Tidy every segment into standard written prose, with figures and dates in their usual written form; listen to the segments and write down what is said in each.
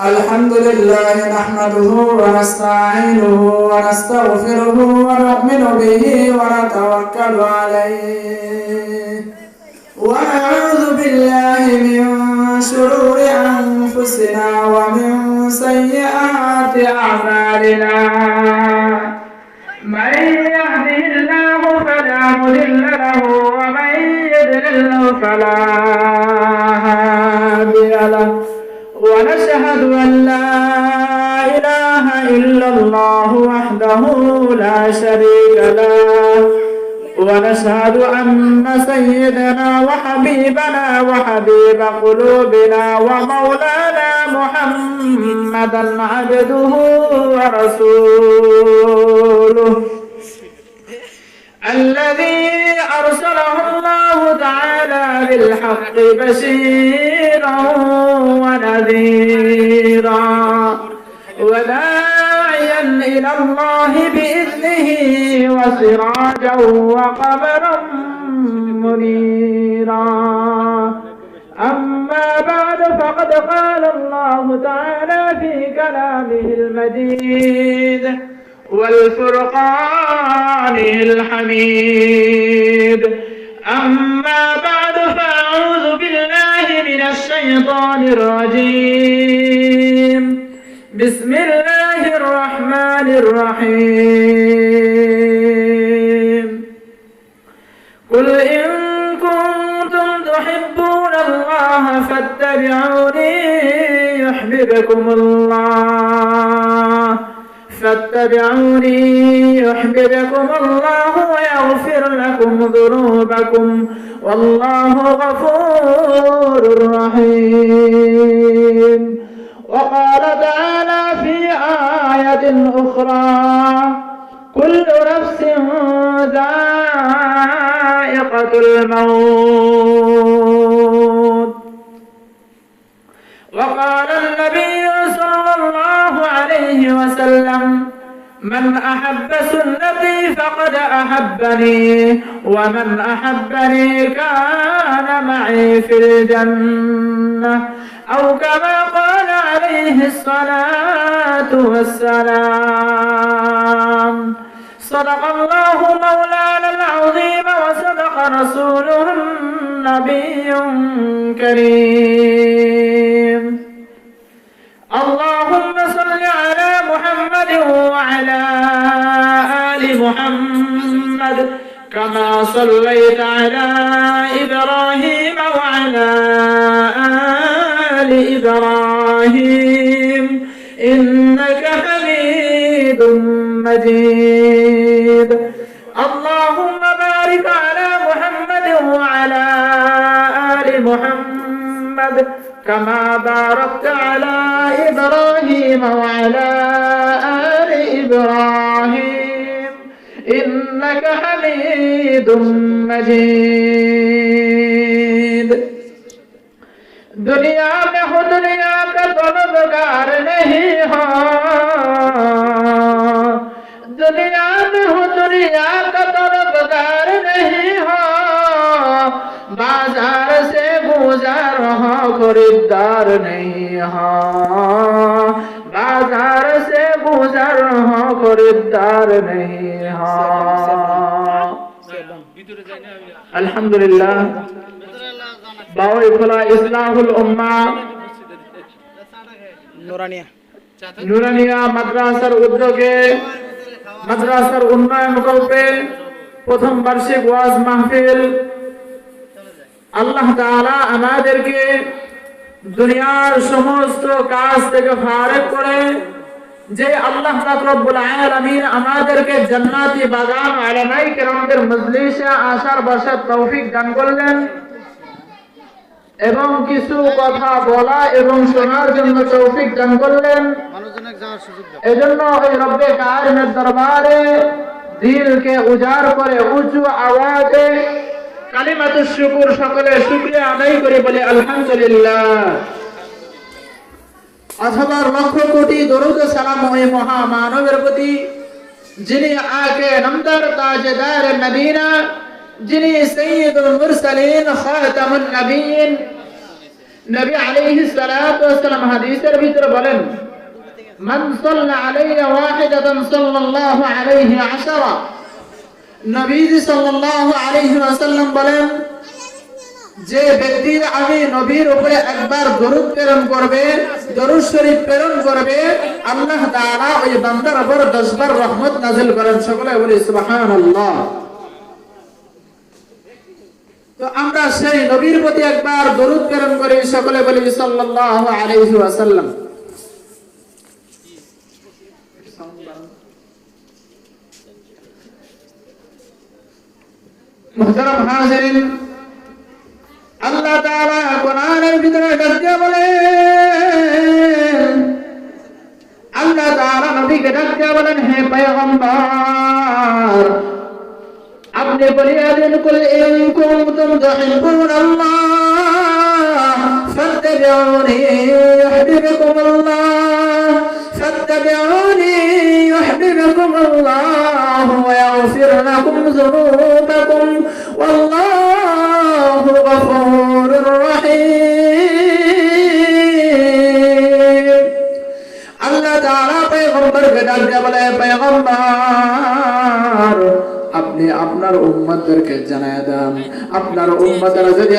الحمد لله نحمده ونستعينه ونستغفره ونؤمن به ونتوكل عليه ونعوذ بالله من شرور أنفسنا ومن سيئات أعمالنا من يهده الله فلا مضل له ومن يضلل فلا هادي له ونشهد أن لا إله إلا الله وحده لا شريك له ونشهد أن سيدنا وحبيبنا وحبيب قلوبنا ومولانا محمدا عبده ورسوله الذي أرسله الله تعالى بالحق بشيرا ونذيرا وداعيا إلى الله بإذنه وسراجا وقمرا منيرا أما بعد فقد قال الله تعالى في كلامه المجيد والفرقان الحميد أما بعد فأعوذ بالله من الشيطان الرجيم بسم الله الرحمن الرحيم قل إن كنتم تحبون الله فاتبعوني يحببكم الله الله ويغفر لكم ذنوبكم والله غفور رحيم وقال تعالى في آية أخرى كل نفس ذائقة الموت وقال النبي صلى الله عليه وسلم من أحب سنتي فقد أحبني ومن أحبني كان معي في الجنة أو كما قال عليه الصلاة والسلام صدق الله مولانا العظيم وصدق رسوله النبي الكريم اللهم صل على محمد وعلى آل محمد كما صليت على إبراهيم وعلى آل إبراهيم إنك حميد مجيد اللهم بارك على محمد وعلى آل محمد كما باركت على إبراهيم وعلى آل إبراهيم إنك حميد مجيد दुनिया में हो दुनिया का तलबगार नहीं हो दुनिया में हो दुनिया का तलबगार नहीं हो बाजार से गुजार हो खरीदार नहीं हो बाजार से गुजार हो खरीदार नहीं हो अल्हम्दुलिल्लाह बावई खुला इस्लाहुल उम्मा নুরানিয়া মাদ্রাসার উদ্যোগে মাদ্রাসার উন্নয়ন কল্পে প্রথম বার্ষিক ওয়াজ মাহফিল আল্লাহ তাআলা আমাদেরকে দুনিয়ার সমস্ত কাজ থেকে ফারেক করে যে আল্লাহ পাক রব্বুল আলামিন আমাদেরকে জান্নাতি বাগান আলামাই কেরামদের মজলিসে আসার বসার তৌফিক দান করলেন এবং কিছু কথা বলা এবং শোনার জন্য তৌফিক দান করলেন এজন্য ওই রব্বে কারিমের দরবারে দিলকে উজাড় করে উঁচু আওয়াজে কালিমাতুশ শুকর সকলে শুকরিয়া আদায় করে বলে আলহামদুলিল্লাহ অথবা লক্ষ কোটি দরুদ সালাম ওই মহামানবের প্রতি যিনি আকে নামদার তাজদার মদিনা যিনি সৈয়দুল মুরসালিন খাতামুন নবিয়্যিন নবী আলাইহিস সালাতু ওয়াস সালাম হাদিসের ভিতরে বলেন, মান সাল্লা আলাইয়া ওয়াহিদাতান সাল্লাল্লাহু আলাইহি আশারা। নবীজি সাল্লাল্লাহু আলাইহি ওয়াসাল্লাম বলেন, যে ব্যক্তি আমি নবীর উপরে একবার দরুদ প্রেরণ করবে, দরুদ শরীফ প্রেরণ করবে, আল্লাহ তাআলা ওই বান্দার উপর 10 বার রহমত নাযিল করেন। সকলে বলি সুবহানাল্লাহ। তো আমরা সেই নবীর প্রতি একবার দরুদ প্রেরণ করি, সকলে বলি সাল্লাল্লাহু আলাইহি ওয়াসাল্লাম। মুহতারাম হাজিরিন, আল্লাহ তাআলা কোরআনের ভিতরে ডাকতে বলেন, আল্লাহ তাআলা নবীকে ডাকতে বলেন, হে পয়গম্বর আপনি বলিয়া দিন, কুল ইন কুনতুম তুহিব্বুনাল্লাহ ফাত্তাবিউনি ইউহিব্বুকুমুল্লাহ ফাত্তাবিউনি ইউহিব্বুকুমুল্লাহ ওয়া ইয়াগফির লাকুম যুনুবাকুম ওয়াল্লাহু গফুরুর রহিম। আল্লাহ তাআলা পয়গম্বরকে ডাকতে বলে, পয়গম্বর আপনি আপনার উম্মতদেরকে জানায় দেন, আপনার উম্মতরা যদি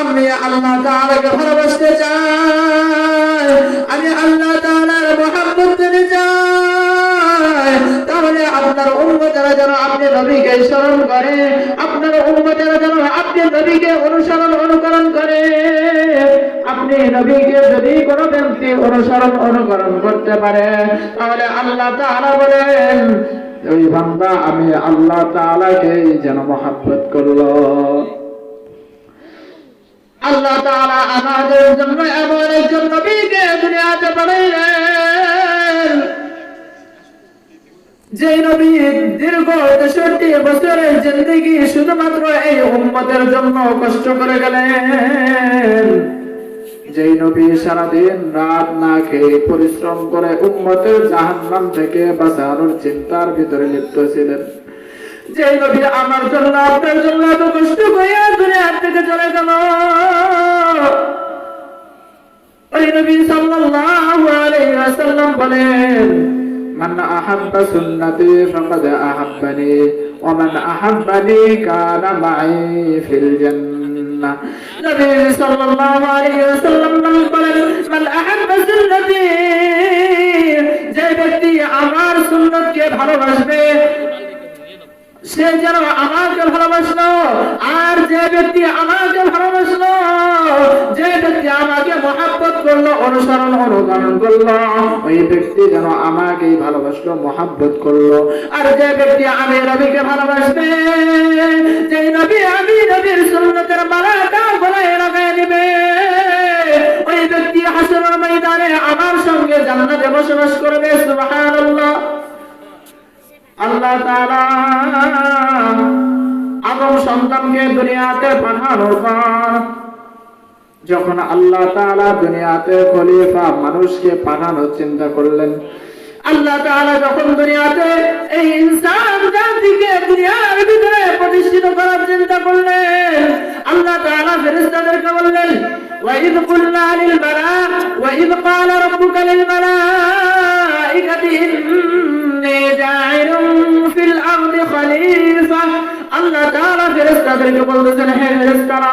আমি আল্লাহ তাআলাকে ভালোবাসতে চায়, আমি আল্লাহ তাআলার মহব্বত করতে চাই, তাহলে আপনার উম্মতরা যেন আপনি নবীকে স্মরণ করে, আপনার উম্মতরা যেন আপনি নবীকে অনুকরণ করে। আপনি নবীকে যদি কোনো ব্যক্তি অনুকরণ করতে পারে, তাহলে আল্লাহ তাআলা বলেন ওই বান্দা আমি আল্লাহ তাআলাকে যেন মহব্বত করলো। আল্লাহ তাআলা আমাদের জন্য এমন একজন নবীকে দুনিয়াতে পাঠাইলেন, যে নবী দীর্ঘ 63 বছরের জিন্দেগি শুধুমাত্র এই উম্মতের জন্য কষ্ট করে গেলেন, যেই নবী সারাদিন রাত না খেয়ে পরিশ্রম করে উম্মতের জাহান্নাম থেকে বাঁচানোর চিন্তার ভিতরে লিপ্ত ছিলেন, যেই নবী আমার জন্য আপনার জন্য এত কষ্ট করে দুনিয়া থেকে চলে গেল, ওই নবী সাল্লাল্লাহু আলাইহি ওয়াসাল্লাম বলেন, মান আহাব্বা সুন্নতি ফাকাদ আহাব্বানি ওয়া মান আহাব্বানি কানা মাই ফিল জান্নাহ। নবী সাল্লাল্লাহু আলাইহি ওয়াসাল্লাম বলেন, মান আহাব্বা সুন্নতি, যে ব্যক্তি আমার সুন্নতকে ভালোবাসবে সে যেন আমাকে ভালোবাসলো, আর যে ব্যক্তি আমাকে ভালোবাসলো, যে ব্যক্তি আমাকে মহব্বত করলো, অনুকরণ করলো, ওই ব্যক্তি যেন আমাকেই ভালোবাসলো, মহব্বত করলো। আর যে ব্যক্তি আমি নবীকে ভালোবাসবে, যে নবী আমি নবীর সুন্নতের মালাটা গলায় লাগায় নেবে, ওই ব্যক্তি হাসরের ময়দানে আমার সঙ্গে জান্নাতে বসবাস করবে। সুবহানাল্লাহ। আল্লাহ তাআলা আদম সন্তানকে দুনিয়াতে পাঠানোর পর যখন আল্লাহ তাআলা দুনিয়াতে খলিফা মানুষকে পাঠানোর চিন্তা করলেন, আল্লাহ তাআলা যখন দুনিয়াতে এই ইনসান জাতিকে দুনিয়ার ভিতরে প্রতিষ্ঠিত করার চিন্তা করলেন, আল্লাহ তাআলা ফেরেশতাদেরকে বললেন, وَإِذْ قُلْنَا وَإِذْ قَالَ رَبُّكَ لِلْمَلَائِكَةِ إِنِّي جَاعِلٌ فِي الْأَرْضِ خَلِيفَةً। আল্লাহ তাআলা ফেরেশতাদেরকে বলতেছেন, হে ফেরেশতারা,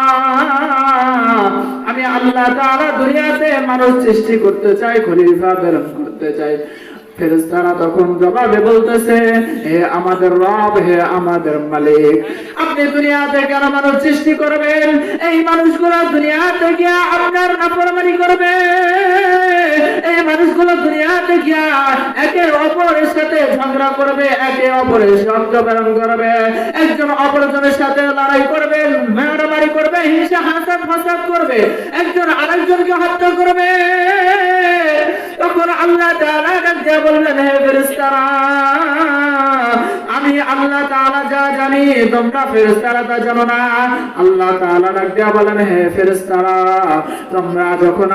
আমি আল্লাহ তাআলা দুনিয়াতে মানুষ সৃষ্টি করতে চাই, খলিফা প্রেরণ করতে চাই। ফেরেশতারা তখন জবাবে বলতেছে, হে আমাদের রব, হে আমাদের মালিক, আপনি দুনিয়াতে কেন মানুষ সৃষ্টি করবেন? এই মানুষগুলো দুনিয়াতে গিয়া আপনার নাফরমানি করবে, এই মানুষগুলো দুনিয়াতে গিয়া একে অপরের সাথে ঝগড়া করবে, একে অপরের শব্দ প্রেরণ করবে, একজন অপরজনের সাথে লড়াই করবে, মারামারি করবে, হিংসা হাসাদ ফাসাদ করবে, একজন আরেকজনকে হত্যা করবে। তখন আল্লাহ তাআলা ডাকতে বললেন, হে ফেরেশতারা, আমি আল্লাহ তাআলা যা জানি তোমরা ফেরেশতারা তা জানো না। আল্লাহ তাআলা ডাকতে বলেন, হে ফেরেশতারা, তোমরা যখন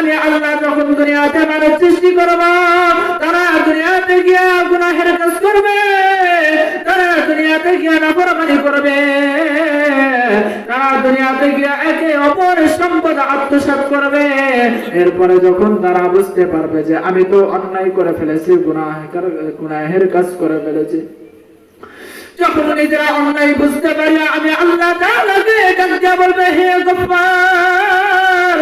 আমি আল্লাহ যখন দুনিয়াতে মানুষ সৃষ্টি করব, তারা দুনিয়াতে গিয়া গুনাহের কাজ করবে, তারা দুনিয়াতে গিয়া নাফরমানি করবে, তারা দুনিয়াতে গিয়ে একে অপরের সম্পদ আত্মসাৎ করবে। এরপরে যখন তারা বুঝতে পারবে যে আমি তো অন্যায় করে ফেলেছি, গুনাহের কাজ করে ফেলেছি, যখন নিজেরা অন্যায় বুঝতে পারি, আমি আল্লাহ তাআলাকে ডাক দিয়ে বলবে, হে গফফার,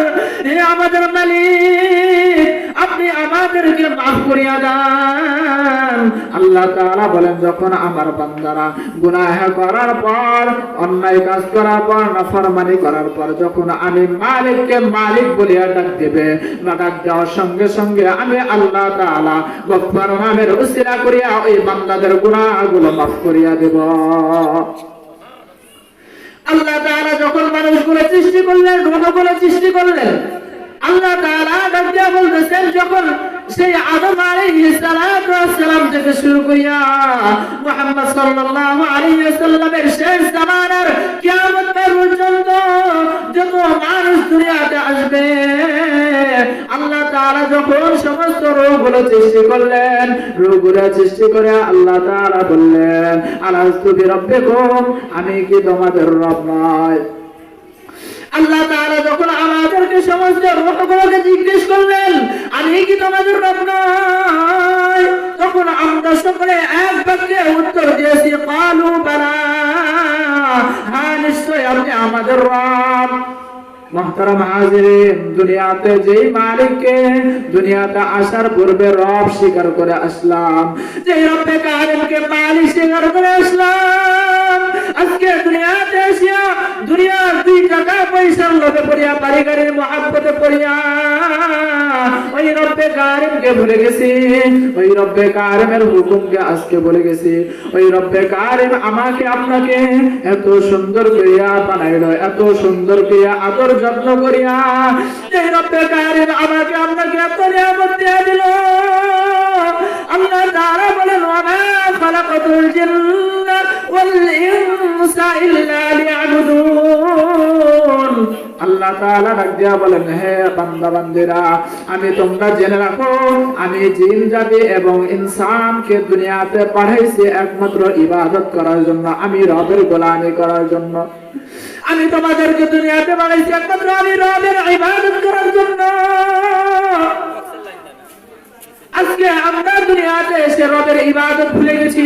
হে আমাদের মালিক, আপনি আমাদেরকে মাফ করিয়া দেন। আল্লাহ তাআলা বলেন, যখন আমার বান্দারা গুনাহ করার পর, অন্যায় কাজ করার পর, নাফরমানি করার পর যখন আমি মালিককে মালিক বলিয়া ডাক দিবে, ডাক দেওয়ার সঙ্গে সঙ্গে আমি আল্লাহ তাআলা গফফার নামের উসিলা করিয়া ওই বান্দাদের গুনাহগুলো মাফ করিয়া দেব। আল্লাহ তাআলা যখন মানুষগুলো সৃষ্টি করলেন, গ্রহগুলো সৃষ্টি করলেন, আল্লাহ তাআলা ডাক দিয়া বলতেছেন, যখন সেই আদম আলাইহিস সালাম থেকে শুরু করিয়া মুহাম্মদ সাল্লাল্লাহু আলাইহি ওয়াসাল্লামের শেষ জামানার কিয়ামত পর্যন্ত যত মানুষ দুনিয়াতে আসবে, আল্লাহ তাআলা যখন সমস্ত রূহগুলো সৃষ্টি করলেন, রূহগুলো সৃষ্টি করে আল্লাহ তাআলা বললেন, আলাস্তু বিরাব্বিকুম, আমি কি তোমাদের রব নয়? আল্লাহ তাআলা যখন আমাদেরকে সমস্ত রূহগুলোকে জিজ্ঞেস করলেন, আমি কি তোমাদের রব নয়? তখন আমরা সকলে এক বাক্যে উত্তর দিয়েছি, ক্বালু বালা, হ্যাঁ নিশ্চয় আপনি আমাদের রব। মুহতারাম হাজিরিন, দুনিয়াতে যেই মালিককে দুনিয়াতে আসার পূর্বে রব স্বীকার করে আসলাম, যেই রব্বে কারিমকে মালিক স্বীকার করে আসলাম, আজকে দুনিয়াতে এসে দুনিয়ার 2 টাকা পয়সার লোভে পড়িয়া, বাড়িগাড়ির মহাব্বতে পড়িয়া ওই রব্বে কারিমকে ভুলে গেছি, ওই রব্বে কারিমের হুকুমকে আজকে ভুলে গেছি। ওই রব্বে কারিম আমাকে আপনাকে এত সুন্দর করিয়া বানাইলো, এত সুন্দর করিয়া আদর যত্ন করিয়া, এই রব্বে কারিম আমাকে আপনাকে এত নিয়ামত দিয়ে দিল। আল্লাহ তাআলা বলেন, ওয়া মা খালাকাতুল জিন্না ওয়াল ইনসা ইল্লা লিয়াবুদুন। আল্লাহ তাআলা ডাক দিয়া বলেন, হে বান্দা বান্দিরা, আমি তোমরা জেনে রাখো, আমি জিন জাতি এবং ইনসানকে দুনিয়াতে পাঠাইছি একমাত্র ইবাদত করার জন্য, আমি রবের গোলামি করার জন্য। আমি তোমাদেরকে দুনিয়াতে বানাইছি একমাত্র আমি রবের ইবাদত করার জন্য। আজকে আমরা দুনিয়াতে এসে রবের ইবাদত ভুলে গেছি,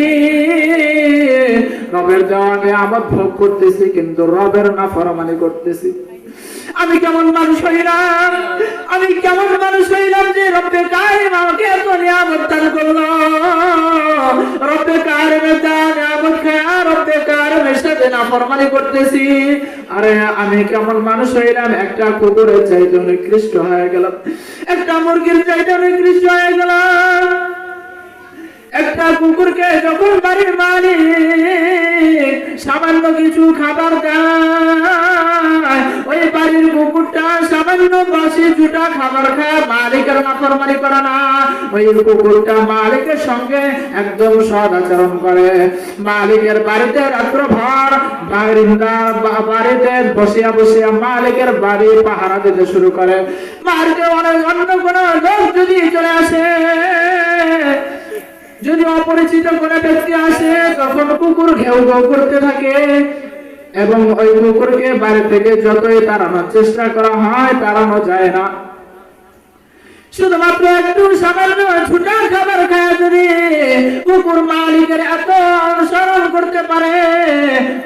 রবের দেওয়া নিয়ামত ভোগ করতেছি, কিন্তু রবের নাফরমানি করতেছি। আমি কেমন মানুষ হইলাম, আমি কেমন মানুষ হইলাম যে রব্বে কারিম আমাকে এত নিয়ামত দান করলো, রব্বে কারিমের দান নিয়ামত খায়া রব্বে কারিমের সাথে নাফরমানি করতেছি। আরে আমি কেমন মানুষ হইলাম, একটা কুকুরের চাইতে নিকৃষ্ট হয়ে গেলাম, একটা মুরগির চাইতে নিকৃষ্ট হয়ে গেলাম। একটা কুকুরকে যখন বাড়ির মালিক সামান্য কিছু খাবার দেয়, ওই বাড়ির কুকুরটা সামান্য বাসি জুটা খাবার খায়, মালিকের নাফরমানি করে না। ওই কুকুরটা মালিকের সঙ্গে একদম সৎ আচরণ করে, মালিকের বাড়িতে রাত্রভর বাড়িতে বসিয়া বসিয়া মালিকের বাড়ি পাহারা দিতে শুরু করে। বাড়িতে অন্য কোনো লোক যদি চলে আসে, যদি অপরিচিত কোনো ব্যক্তি আসে, তখন কুকুর ঘেউ ঘেউ করতে থাকে এবং ওই কুকুরকে বাড়ি থেকে যতই তাড়ানোর চেষ্টা করা হয়, তাড়ানো যায় না। শুধুমাত্র একটু সামান্য ছোটা খাবার খায় যদি কুকুর মালিকের এত অনুসরণ করতে পারে,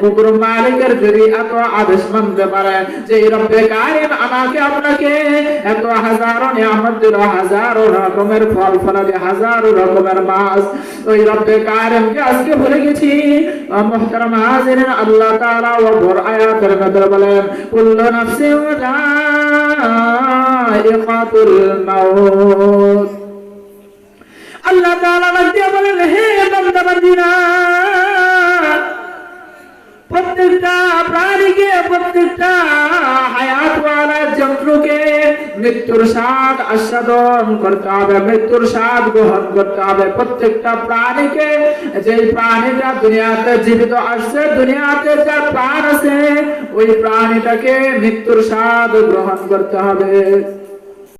কুকুর মালিকের যদি এত আদেশ মানতে পারে যে রব্বে কারিম আমাকে আপনাকে এত হাজারো নিয়ামত দিল, হাজারো রকমের ফল ফলাদি, হাজারো রকমের মাছ, ওই রব্বে কারিমকে আজকে ভুলে গেছি। মুহতারাম হাজিরিন, আল্লাহ তাআলা ওপর আয়াতের মধ্যে বলেন, কুল্লু নাফসিন যায়িকাতুল মাউত। আল্লাহ তাআলা দিয়ে বলেন, হে বান্দা বান্দীরা, প্রত্যেকটা প্রাণীকে, প্রত্যেকটা হায়াতওয়ালা জন্তুকে মৃত্যুর স্বাদ আস্বাদন করতে হবে, মৃত্যুর স্বাদ গ্রহণ করতে হবে। প্রত্যেকটা প্রাণীকে, যে প্রাণীটা দুনিয়াতে জীবিত আসছে, দুনিয়াতে যা প্রাণ আছে, ওই প্রাণীটাকে মৃত্যুর স্বাদ গ্রহণ করতে হবে।